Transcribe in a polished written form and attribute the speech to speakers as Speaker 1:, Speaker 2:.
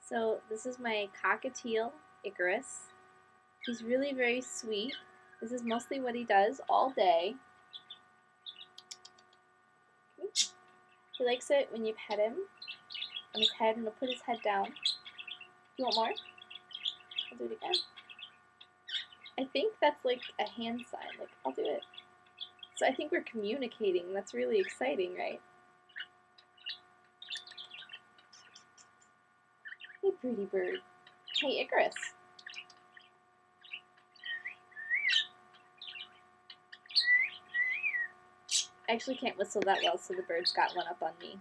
Speaker 1: So this is my cockatiel, Icarus. He's really very sweet. This is mostly what he does all day. He likes it when you pet him on his head, and he'll put his head down. You want more? I'll do it again. I think that's like a hand sign. Like, I'll do it. So I think we're communicating. That's really exciting, right? Hey, pretty bird. Hey, Icarus. I actually can't whistle that well, so the bird's got one up on me.